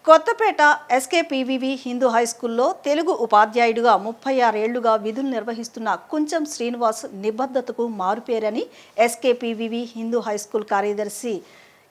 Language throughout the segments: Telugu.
కొత్తపేట ఎస్కేపీవీవి హిందూ హైస్కూల్లో తెలుగు ఉపాధ్యాయుడిగా 36 ఏళ్లుగా విధులు నిర్వహిస్తున్న కుంచం శ్రీనివాస్ నిబద్ధతకు మారుపేరని ఎస్కేపీవీవి హిందూ హైస్కూల్ కార్యదర్శి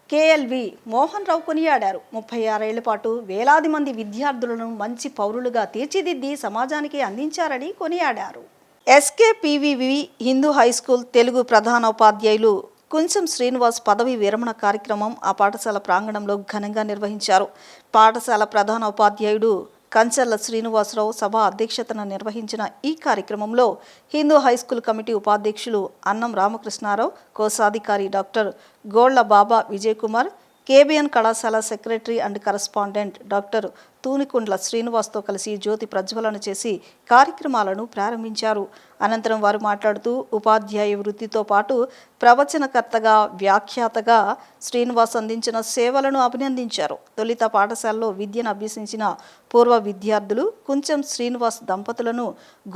కేఎల్వి మోహన్ రావు కొనియాడారు. 36 ఏళ్ల పాటు వేలాది మంది విద్యార్థులను మంచి పౌరులుగా తీర్చిదిద్ది సమాజానికి అందించారని కొనియాడారు. ఎస్కేపీవీవి హిందూ హైస్కూల్ తెలుగు ప్రధానోపాధ్యాయులు కుంచం శ్రీనివాస్ పదవి విరమణ కార్యక్రమం ఆ పాఠశాల ప్రాంగణంలో ఘనంగా నిర్వహించారు. పాఠశాల ప్రధాన ఉపాధ్యాయుడు కంచర్ల శ్రీనివాసరావు సభ అధ్యక్షతన నిర్వహించిన ఈ కార్యక్రమంలో హిందూ హైస్కూల్ కమిటీ ఉపాధ్యక్షులు అన్నం రామకృష్ణారావు, కోశాధికారి డాక్టర్ గోళ్ల బాబా విజయ్ కుమార్, కేబిఎన్ కళాశాల సెక్రటరీ అండ్ కరస్పాండెంట్ డాక్టర్ తూనికుండ్ల శ్రీనివాస్తో కలిసి జ్యోతి ప్రజ్వలన చేసి కార్యక్రమాలను ప్రారంభించారు. అనంతరం వారు మాట్లాడుతూ ఉపాధ్యాయ వృత్తితో పాటు ప్రవచనకర్తగా, వ్యాఖ్యాతగా శ్రీనివాస్ అందించిన సేవలను అభినందించారు. తొలిత పాఠశాలలో విద్యను అభ్యసించిన పూర్వ విద్యార్థులు కుంచం శ్రీనివాస్ దంపతులను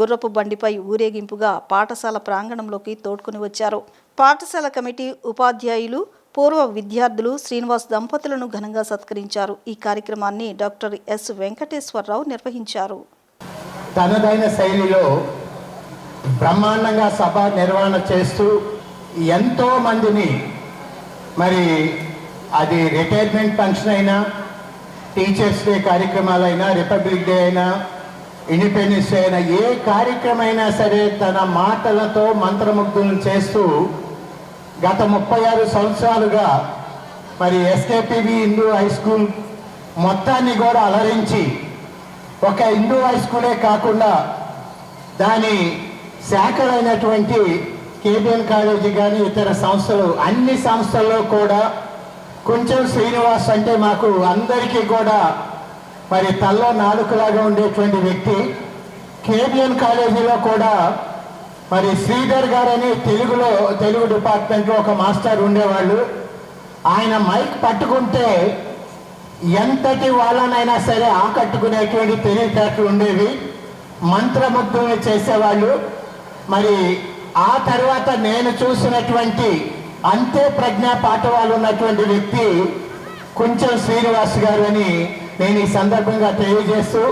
గుర్రపు బండిపై ఊరేగింపుగా పాఠశాల ప్రాంగణంలోకి తోడ్కొని వచ్చారు. పాఠశాల కమిటీ ఉపాధ్యాయులు పూర్వ విద్యార్థులు శ్రీనివాస్ దంపతులను ఘనంగా సత్కరించారు. ఈ కార్యక్రమాన్ని డాక్టర్ ఎస్ వెంకటేశ్వరరావు నిర్వహించారు. తనదైన శైలిలో బ్రహ్మాండంగా సభ నిర్వహణ చేస్తూ ఎంతో మందిని, మరి అది రిటైర్మెంట్ ఫంక్షన్ అయినా, టీచర్స్ డే కార్యక్రమాలైనా, రిపబ్లిక్ డే అయినా, ఇండిపెండెన్స్ డే అయినా, ఏ కార్యక్రమైనా సరే తన మాటలతో మంత్రముగ్ధులను చేస్తూ గత 36 సంవత్సరాలుగా మరి ఎస్కేపీవి హిందూ హై స్కూల్ మొత్తాన్ని కూడా అలరించి, ఒక హిందూ హై స్కూలే కాకుండా దాని శాఖలైనటువంటి కేబిఎన్ కాలేజీ కానీ ఇతర సంస్థలు, అన్ని సంస్థల్లో కూడా కొంచెం శ్రీనివాస్ అంటే మాకు అందరికీ కూడా మరి తల్లో నాలుకలాగా ఉండేటువంటి వ్యక్తి. కేబిఎన్ కాలేజీలో కూడా మరి శ్రీధర్ గారని తెలుగు డిపార్ట్మెంట్లో ఒక మాస్టర్ ఉండేవాళ్ళు. ఆయన మైక్ పట్టుకుంటే ఎంతటి వాళ్ళనైనా సరే ఆకట్టుకునేటువంటి తెలివితేటలు ఉండేవి, మంత్రముగ్ధుల్ని చేసేవాళ్ళు. మరి ఆ తర్వాత నేను చూసినటువంటి అంతే ప్రజ్ఞా పాఠవాలు ఉన్నటువంటి వ్యక్తి కొంచెం శ్రీనివాస్ గారు అని నేను ఈ సందర్భంగా తెలియజేస్తూ,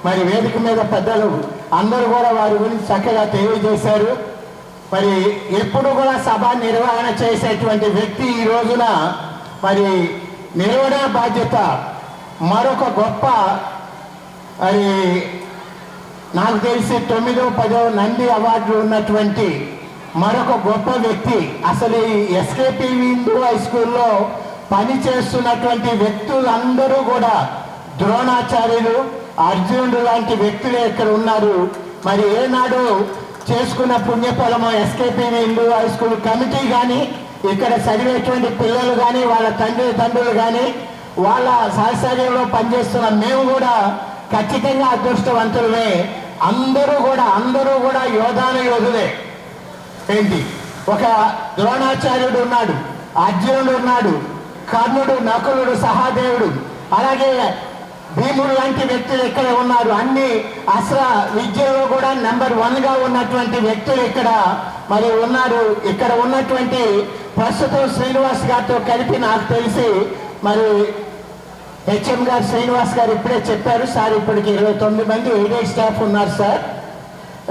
మరి వేదిక మీద పెద్దలు అందరూ కూడా వారి గురించి చక్కగా తెలియజేశారు. మరి ఎప్పుడు కూడా సభ నిర్వహణ చేసేటువంటి వ్యక్తి ఈ రోజున మరి నిర్వహణ బాధ్యత మరొక గొప్ప, మరి నాకు తెలిసి 9వ 10వ నంది అవార్డులు ఉన్నటువంటి మరొక గొప్ప వ్యక్తి. అసలు ఈ ఎస్కేపీవి హిందూ హై స్కూల్లో పనిచేస్తున్నటువంటి వ్యక్తులందరూ కూడా ద్రోణాచార్యులు, అర్జునుడు లాంటి వ్యక్తులు ఇక్కడ ఉన్నారు. మరి ఏనాడు చేసుకున్న పుణ్యఫలమో ఎస్కేపీవి హిందూ హై స్కూల్ కమిటీ కానీ, ఇక్కడ చదివేటువంటి పిల్లలు కానీ, వాళ్ళ తండ్రులు కానీ, వాళ్ళ సహచర్యంలో పనిచేస్తున్న మేము కూడా ఖచ్చితంగా అదృష్టవంతులమే. అందరూ కూడా యోధులే. ఏంటి, ఒక ద్రోణాచార్యుడు ఉన్నాడు, అర్జునుడు ఉన్నాడు, కర్ణుడు, నకులుడు, సహదేవుడు, అలాగే భీముడు లాంటి వ్యక్తులు ఇక్కడ ఉన్నారు. అన్ని అస్త్ర విద్యలో కూడా నెంబర్ 1గా ఉన్నటువంటి వ్యక్తులు ఇక్కడ మరి ఉన్నారు. ఇక్కడ ఉన్నటువంటి ప్రస్తుతం శ్రీనివాస్ గారితో కలిపి నాకు తెలిసి మరి హెచ్ఎం గారు శ్రీనివాస్ గారు ఇప్పుడే చెప్పారు సార్, ఇప్పటికి 29 మంది ఎయిడెడ్ స్టాఫ్ ఉన్నారు సార్.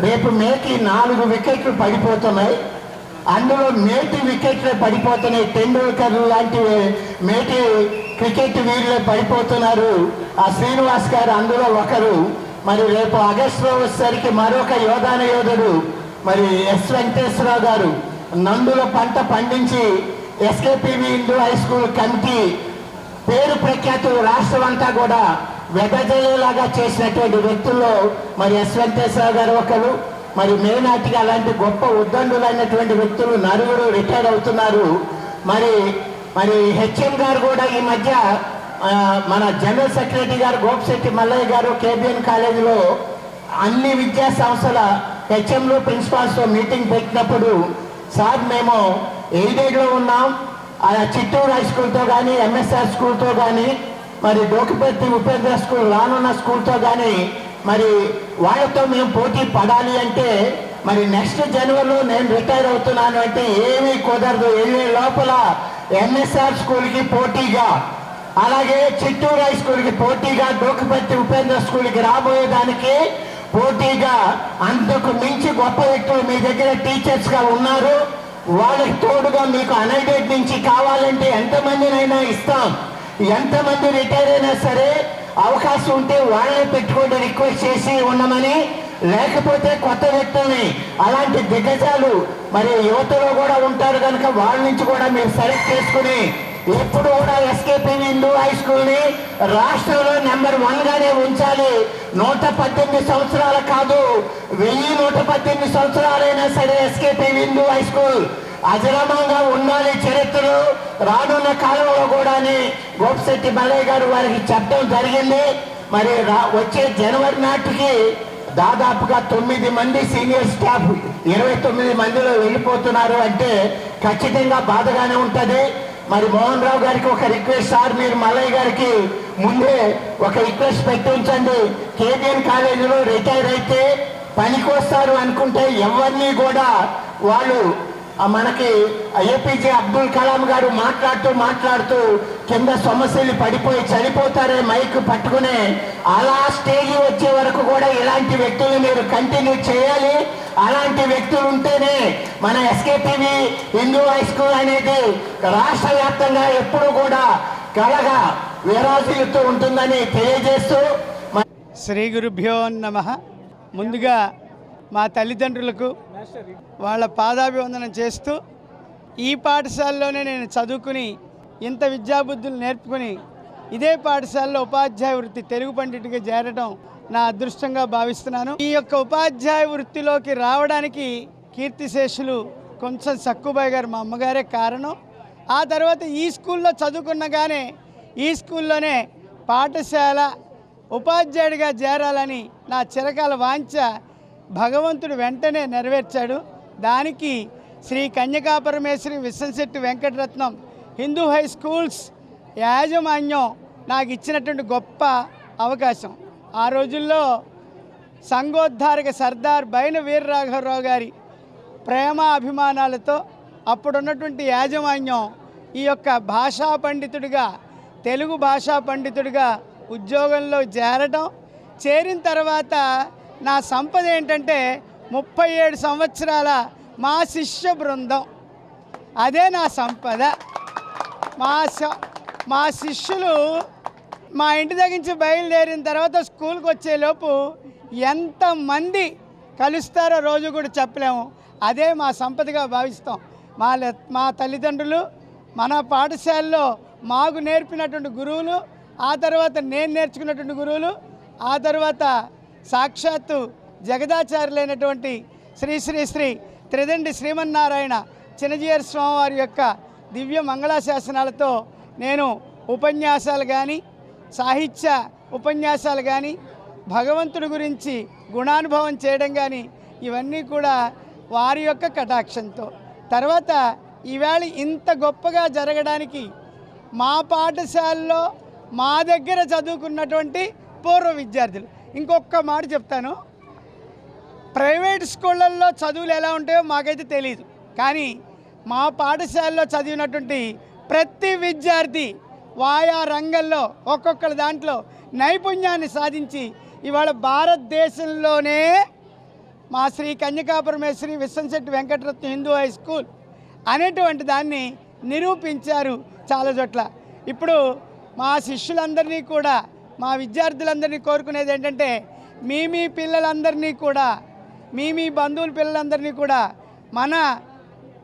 రేపు మేకి 4 వికెట్లు పడిపోతున్నాయి. అందులో మేటి వికెట్లే పడిపోతున్నాయి. టెండూల్కర్ లాంటి మేటి క్రికెట్ వీరులే పడిపోతున్నారు. ఆ శ్రీనివాస్ గారు అందులో ఒకరు. మరి రేపు ఆగస్టులో వచ్చేసరికి మరొక యోధుడు మరి ఎస్ వెంకటేశ్వరరావు గారు నందుల పంట పండించి ఎస్కేపీవి హిందూ హై స్కూల్ కమిటీ పేరు ప్రఖ్యాతులు రాష్ట్రం అంతా కూడా వెదజల్లేలాగా చేసినటువంటి వ్యక్తుల్లో మరి ఎస్ వెంకటేశ్వరరావు గారు ఒకరు. మరి మేనాటికి అలాంటి గొప్ప ఉద్దండులైనటువంటి వ్యక్తులు 4 రిటైర్ అవుతున్నారు. మరి హెచ్ఎం గారు కూడా ఈ మధ్య మన జనరల్ సెక్రటరీ గారు గోపిశెట్టి మల్లయ్య గారు కేబిఎన్ కాలేజీలో అన్ని విద్యా సంస్థల హెచ్ఎంలు ప్రిన్సిపాల్స్తో మీటింగ్ పెట్టినప్పుడు, సార్ మేము ఎయిడెడ్లో ఉన్నాం, చిత్తూరు హై స్కూల్తో కానీ, ఎంఎస్ఆర్ స్కూల్తో కానీ, మరి డోకిపర్తి ఉపేంద్ర స్కూల్ రానున్న స్కూల్తో కానీ మరి వాళ్ళతో మేము పోటీ పడాలి అంటే, మరి నెక్స్ట్ జనవరిలో నేను రిటైర్ అవుతున్నాను అంటే ఏమీ కుదరదు. వెళ్ళే లోపల ఎంఎస్ఆర్ స్కూల్కి పోటీగా అలాగే చిత్తూరు హై స్కూల్కి పోటీగా డోకుపర్తి ఉపేంద్ర స్కూల్కి రాబోయేదానికి పోటీగా అంతకు మించి గొప్ప వ్యక్తులు మీ దగ్గర టీచర్స్గా ఉన్నారు. వాళ్ళకి తోడుగా మీకు అన్ఎయిడెడ్ నుంచి కావాలంటే ఎంతమందినైనా ఇస్తాం. ఎంతమంది రిటైర్ అయినా సరే అవకాశం ఉంటే వాళ్ళని పెట్టుకోండి రిక్వెస్ట్ చేసి ఉండమని. లేకపోతే కొత్త వ్యక్తుల్ని అలాంటి దిగ్గజాలు మరి యువతలో కూడా ఉంటారు కనుక వాళ్ళ నుంచి కూడా మీరు సెలెక్ట్ చేసుకుని ఎప్పుడు కూడా ఎస్కేపీవి హిందూ హై స్కూల్ని రాష్ట్రంలో నెంబర్ 1గానే ఉంచాలి. 118 సంవత్సరాలు కాదు, 1118 సంవత్సరాలైనా సరే ఎస్కేపీవి హిందూ హై స్కూల్ అజరామంగా ఉండాలి చరిత్రలో. రానున్న కాలంలో కూడా గోపిశెట్టి బాలయ్య గారు వారికి చెప్పడం జరిగింది. మరి వచ్చే జనవరి నాటికి దాదాపుగా 9 మంది సీనియర్ స్టాఫ్ 29 మందిలో వెళ్ళిపోతున్నారు అంటే ఖచ్చితంగా బాధగానే ఉంటుంది. మరి మోహన్ రావు గారికి ఒక రిక్వెస్ట్, సార్ మీరు మల్లయ్య గారికి ముందే ఒక రిక్వెస్ట్ పెట్టి ఉంచండి. కేబిఎన్ కాలేజీలో రిటైర్ అయితే పనికొస్తారు అనుకుంటే ఎవరిని కూడా వాళ్ళు మనకి ఏపీజే అబ్దుల్ కలాం గారు మాట్లాడుతూ కింద సమస్యలు పడిపోయి చనిపోతారే మైక్ పట్టుకునే అలా స్టేజ్ వచ్చే వరకు కూడా ఇలాంటి వ్యక్తులు మీరు కంటిన్యూ చేయాలి. అలాంటి వ్యక్తులు ఉంటేనే మన ఎస్కేపీవి హిందూ హై స్కూల్ అనేది రాష్ట్ర వ్యాప్తంగా ఎప్పుడు కూడా కలగా విరాజిల్లుతూ ఉంటుందని తెలియజేస్తూ శ్రీ గురుభ్యో నమః. ముందుగా మా తల్లిదండ్రులకు వాళ్ళ పాదాభివందనం చేస్తూ ఈ పాఠశాలలోనే నేను చదువుకుని ఇంత విద్యాబుద్ధులు నేర్పుకుని ఇదే పాఠశాలలో ఉపాధ్యాయ వృత్తి తెలుగు పండితుడిగా చేరడం నా అదృష్టంగా భావిస్తున్నాను. ఈ యొక్క ఉపాధ్యాయ వృత్తిలోకి రావడానికి కీర్తిశేషులు కొంచెం సక్కుబాయ్ గారు మా అమ్మగారే కారణం. ఆ తర్వాత ఈ స్కూల్లో చదువుకున్నగానే ఈ స్కూల్లోనే పాఠశాల ఉపాధ్యాయుడిగా చేరాలని నా చిరకాల వాంఛ భగవంతుడు వెంటనే నెరవేర్చాడు. దానికి శ్రీ కన్యకాపరమేశ్వరి విశ్వంశెట్టి వెంకటరత్నం హిందూ హై స్కూల్స్ యాజమాన్యం నాకు ఇచ్చినటువంటి గొప్ప అవకాశం. ఆ రోజుల్లో సంఘోద్ధారక సర్దార్ బైన వీరరాఘవరావు గారి ప్రేమ అభిమానాలతో అప్పుడున్నటువంటి యాజమాన్యం ఈ యొక్క భాషా పండితుడిగా తెలుగు భాషా పండితుడిగా ఉద్యోగంలో చేరిన తర్వాత నా సంపద ఏంటంటే 37 సంవత్సరాల మా శిష్య బృందం. అదే నా సంపద. మా శిష్యులు మా ఇంటి దగ్గర నుంచి బయలుదేరిన తర్వాత స్కూల్కి వచ్చేలోపు ఎంతమంది కలుస్తారో రోజు కూడా చెప్పలేము. అదే మా సంపదగా భావిస్తాం. మా తల్లిదండ్రులు మన పాఠశాలలో మాకు నేర్పినటువంటి గురువులు, ఆ తర్వాత నేను నేర్చుకున్నటువంటి గురువులు, ఆ తర్వాత సాక్షాత్తు జగదాచార్యులైనటువంటి శ్రీ శ్రీ శ్రీ త్రిదండి శ్రీమన్నారాయణ చిన్నజీయర్ స్వామివారి యొక్క దివ్య మంగళాశాసనాలతో నేను ఉపన్యాసాలు కానీ సాహిత్య ఉపన్యాసాలు కానీ భగవంతుడి గురించి గుణానుభవం చేయడం కానీ ఇవన్నీ కూడా వారి యొక్క కటాక్షంతో తర్వాత ఈవేళ ఇంత గొప్పగా జరగడానికి మా పాఠశాలలో మా దగ్గర చదువుకున్నటువంటి పూర్వ విద్యార్థులు. ఇంకొక మాట చెప్తాను, ప్రైవేట్ స్కూళ్ళల్లో చదువులు ఎలా ఉంటాయో మాకైతే తెలియదు, కానీ మా పాఠశాలలో చదివినటువంటి ప్రతి విద్యార్థి ఆయా రంగంలో ఒక్కొక్కరి దాంట్లో నైపుణ్యాన్ని సాధించి ఇవాళ భారతదేశంలోనే మా శ్రీ కన్యకాపరమేశ్వరి విశ్వంశెట్టి వెంకటరత్నం హిందూ హై స్కూల్ అనేటువంటి దాన్ని నిరూపించారు చాలా చోట్ల. ఇప్పుడు మా శిష్యులందరినీ కూడా మా విద్యార్థులందరినీ కోరుకునేది ఏంటంటే మీ పిల్లలందరినీ కూడా మీ బంధువుల పిల్లలందరినీ కూడా మన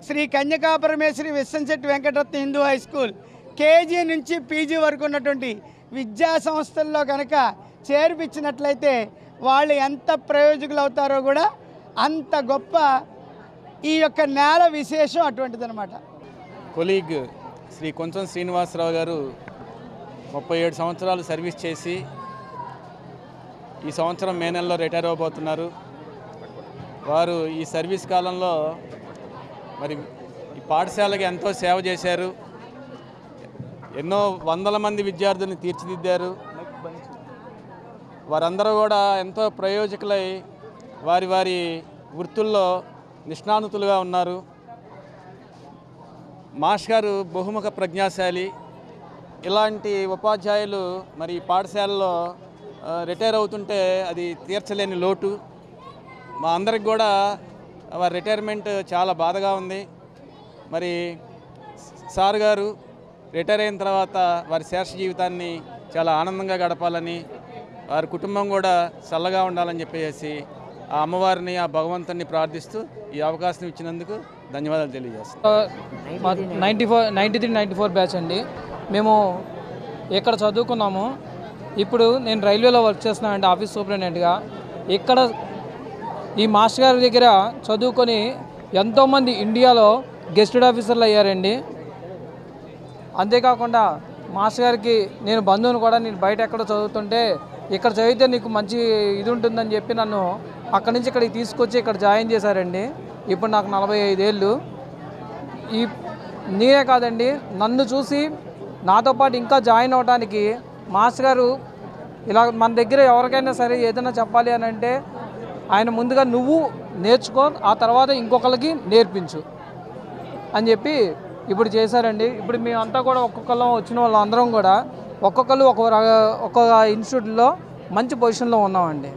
Sri Kanyakaparameswari Viswamsetti Venkataratnam Hindu high school KG నుంచి పీజీ వరకు ఉన్నటువంటి విద్యా సంస్థల్లో కనుక చేర్పించినట్లయితే వాళ్ళు ఎంత ప్రయోజకులు అవుతారో కూడా అంత గొప్ప ఈ యొక్క నేల విశేషం అటువంటిదన్నమాట. కొలీగ్ శ్రీ కొంచెం శ్రీనివాసరావు గారు 37 సంవత్సరాలు సర్వీస్ చేసి ఈ సంవత్సరం మే నెలలో రిటైర్ అవ్వబోతున్నారు. వారు ఈ సర్వీస్ కాలంలో మరి ఈ పాఠశాలకి ఎంతో సేవ చేశారు. ఎన్నో వందల మంది విద్యార్థుల్ని తీర్చిదిద్దారు. వారందరూ కూడా ఎంతో ప్రయోజకులై వారి వారి వృత్తుల్లో నిష్ణాతులుగా ఉన్నారు. మాష్ గారు బహుముఖ ప్రజ్ఞాశాలి. ఇలాంటి ఉపాధ్యాయులు మరి పాఠశాలలో రిటైర్ అవుతుంటే అది తీర్చలేని లోటు. మా అందరికి కూడా వారి రిటైర్మెంట్ చాలా బాధగా ఉంది. మరి సార్ గారు రిటైర్ అయిన తర్వాత వారి శేష జీవితాన్ని చాలా ఆనందంగా గడపాలని, వారి కుటుంబం కూడా చల్లగా ఉండాలని చెప్పేసి ఆ అమ్మవారిని, ఆ భగవంతుని ప్రార్థిస్తూ ఈ అవకాశం ఇచ్చినందుకు ధన్యవాదాలు తెలియజేస్తాను. 93-94 బ్యాచ్ అండి. మేము ఇక్కడ చదువుకున్నాము. ఇప్పుడు నేను రైల్వేలో వర్క్ చేస్తున్నానండి, ఆఫీస్ సూపరింటెండెంట్గా. ఇక్కడ ఈ మాస్టర్ గారి దగ్గర చదువుకొని ఎంతోమంది ఇండియాలో గెస్టెడ్ ఆఫీసర్లు అయ్యారండి. అంతేకాకుండా మాస్టర్ గారికి నేను బంధువుని కూడా, నేను బయట ఎక్కడో చదువుతుంటే ఇక్కడ చదివితే నీకు మంచి ఇది ఉంటుందని చెప్పి నన్ను అక్కడి నుంచి ఇక్కడికి తీసుకొచ్చి ఇక్కడ జాయిన్ చేశారండి. ఇప్పుడు నాకు 45 ఏళ్ళు. నేనే కాదండి, నన్ను చూసి నాతో పాటు ఇంకా జాయిన్ అవ్వడానికి మాస్టర్ గారు ఇలా మన దగ్గర ఎవరికైనా సరే ఏదైనా చెప్పాలి అని అంటే ఆయన ముందుగా నువ్వు నేర్చుకో, ఆ తర్వాత ఇంకొకరికి నేర్పించు అని చెప్పి ఇప్పుడు చేశారండి. ఇప్పుడు మేమంతా కూడా ఒక్కొక్కళ్ళం వచ్చిన వాళ్ళందరం కూడా ఒక్కొక్కరు ఒక్కొక్క ఇన్స్టిట్యూట్లో మంచి పొజిషన్లో ఉన్నామండి.